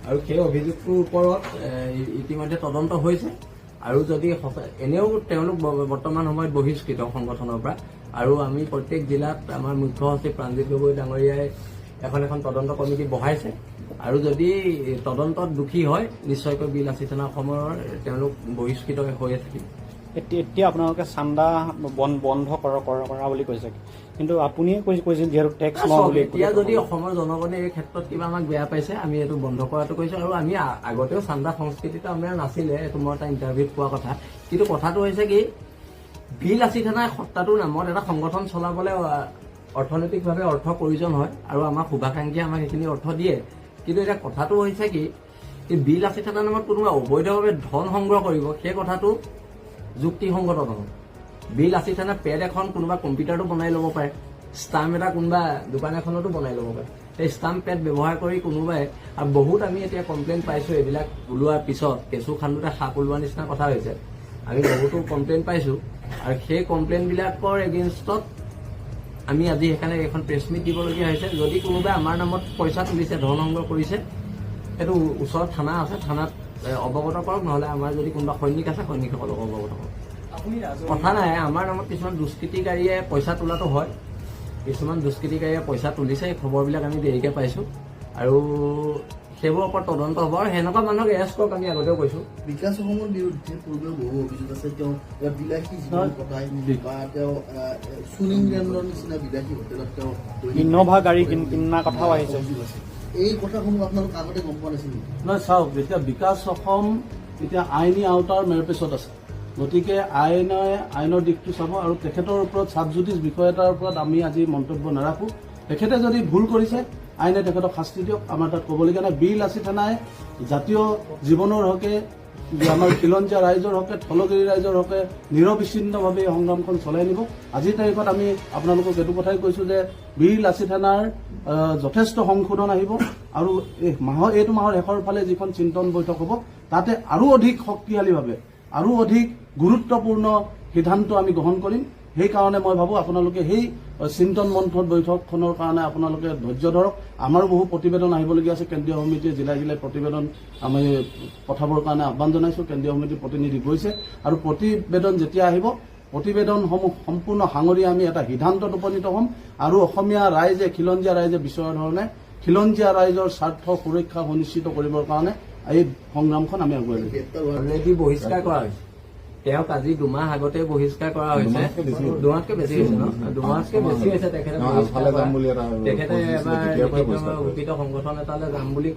আৰু সেই অভিযোগটোৰ ওপৰত ইতিমধ্যে তদন্ত হৈছে আৰু যদি এনেও তেওঁলোক বৰ্তমান সময়ত বহিষ্কৃত সংগঠনৰ পৰা আৰু আমি প্ৰত্যেক জিলাত আমাৰ মুখ্য সচিব প্ৰাণজিৎ গগৈ ডাঙৰীয়াই এখন তদন্ত কমিটি বহাইছে আৰু যদি তদন্তত দোষী হয় নিশ্চয়কৈ বিলাসী থানা অসমৰ তেওঁলোক বহিষ্কৃত হৈ থাকিব। এতিয়া আপোনালোকে চান্দা বন্ধ কৰা বুলি কৈছে, কিন্তু আপুনিয়ে কৈছে যিহেতু টেক্স বুলি। এতিয়া যদি অসমৰ জনগণে এই ক্ষেত্ৰত কিবা আমাক বেয়া পাইছে আমি এইটো বন্ধ কৰাটো কৈছো আৰু আমি আগতেও চান্দা সংস্কৃতিটো আমাৰ নাছিলে, এইটো মই এটা ইণ্টাৰভিউত কোৱা কথা। কিন্তু কথাটো হৈছে কি বিলাসী থানাৰ সত্তাটোৰ নামত এটা সংগঠন চলাবলৈ অৰ্থনৈতিকভাৱে অৰ্থ প্ৰয়োজন হয় আৰু আমাৰ শুভাকাংক্ষীয়ে আমাক সেইখিনি অৰ্থ দিয়ে। কিন্তু এতিয়া কথাটো হৈছে কি বিলাসী থানাৰ নামত কোনোবা অবৈধভাৱে ধন সংগ্ৰহ কৰিব সেই কথাটো যুক্তিসংগত নহয়। বিলাসী থানা পেড এখন কোনোবা কম্পিউটাৰটো বনাই ল'ব পাৰে, ষ্টাম্প এটা কোনোবা দোকান এখনতো বনাই ল'ব পাৰে। সেই ষ্টাম্প পেড ব্যৱহাৰ কৰি কোনোবাই আৰু বহুত আমি এতিয়া কমপ্লেইন পাইছো এইবিলাক ওলোৱাৰ পিছত কেঁচু খান্দোতে সাপ ওলোৱাৰ নিচিনা কথা হৈছে। আমি বহুতো কমপ্লেইন পাইছো আৰু সেই কমপ্লেইনবিলাকৰ এগেইনষ্টত আমি আজি সেইকাৰণে এখন প্ৰেছ মিট দিবলগীয়া হৈছে। যদি কোনোবাই আমাৰ নামত পইচা তুলিছে ধন সংগ্ৰহ কৰিছে এইটো ওচৰত থানা আছে, থানাত অৱগত কৰক, নহলে আমাৰ যদি কোনোবা সৈনিক আছে সৈনিকসকলক অৱগত কৰক। কথা নাই আমাৰ নামত কিছুমান দুষ্কৃতিকাৰীয়ে পইচা তোলাটো হয়, কিছুমান দুষ্কৃতিকাৰীয়ে পইচা তুলিছে, এই খবৰবিলাক আমি দেৰিকৈ পাইছোঁ আৰু সেইবোৰৰ ওপৰত তদন্ত হ'ব আৰু সেনেকুৱা মানুহক এৰেষ্ট কৰক। আমি আগতেও কৈছোঁ বিকাশ অসমৰ বিৰুদ্ধে পূৰ্বেও বহু অভিযোগ আছে। তেওঁ বিলাসী জীৱন কটাই বা তেওঁ সুনীন্দ্ৰৰ নিচিনা বিলাসী হোটেলত তেওঁ ইন'ভা গাড়ী কিনাৰ কথাও আহিছে। এই কথাসমূহ আপোনালোক আগতে গম পোৱা নাছিল নেকি? নহয় চাওক, এতিয়া বিকাশ অসম এতিয়া আইনী আওতাৰ মেৰপেচত আছে, গতিকে আইনৰ দিশটো চাব আৰু তেখেতৰ ওপৰত চাব জুডিচ বিষয় এটাৰ ওপৰত আমি আজি মন্তব্য নাৰাখোঁ। তেখেতে যদি ভুল কৰিছে আইনে তেখেতক শাস্তি দিয়ক, আমাৰ তাত ক'বলগীয়া নাই। বিলাসী থানাই জাতীয় জীৱনৰ হকে আমাৰ খিলঞ্জীয়া ৰাইজৰ হকে থলগিৰি ৰাইজৰ হকে নিৰবিচ্ছিন্নভাৱে এই সংগ্ৰামখন চলাই নিব। আজিৰ তাৰিখত আমি আপোনালোকক এইটো কথাই কৈছোঁ যে বিলাসী থানাৰ যথেষ্ট সংশোধন আহিব আৰু এইটো মাহৰ শেষৰ ফালে যিখন চিন্তন বৈঠক হ'ব তাতে আৰু অধিক শক্তিশালীভাৱে আৰু অধিক গুৰুত্বপূৰ্ণ সিদ্ধান্ত আমি গ্ৰহণ কৰিম। সেইকাৰণে মই ভাবোঁ আপোনালোকে সেই চিন্তন মন্থন বৈঠকখনৰ কাৰণে আপোনালোকে ধৈৰ্য ধৰক। আমাৰো বহু প্ৰতিবেদন আহিবলগীয়া আছে, কেন্দ্ৰীয় সমিতিয়ে জিলাই জিলাই প্ৰতিবেদন আমি পঠাবৰ কাৰণে আহ্বান জনাইছোঁ। কেন্দ্ৰীয় সমিতিৰ প্ৰতিনিধি গৈছে আৰু প্ৰতিবেদন যেতিয়া আহিব প্ৰতিবেদনসমূহ সম্পূৰ্ণ সাঙুৰি আমি এটা সিদ্ধান্তত উপনীত হ'ম আৰু অসমীয়া ৰাইজে খিলঞ্জীয়া ৰাইজে বিচৰা ধৰণে খিলঞ্জীয়া ৰাইজৰ স্বাৰ্থ সুৰক্ষা সুনিশ্চিত কৰিবৰ কাৰণে এই সংগ্ৰামখন আমি আগুৱাই লৈ যাম। অলৰেডি বহিষ্কাৰ কৰা হৈছে, তেওঁক আজি 2 মাহ আগতে বহিষ্কাৰ কৰা হৈছে। 2 মাহতকৈ বেছি হৈছে ন? 2 মাহতকৈ বেছি হৈছে তেখেতে এবাৰ উপিত সংগঠন এটালৈ যাম বুলি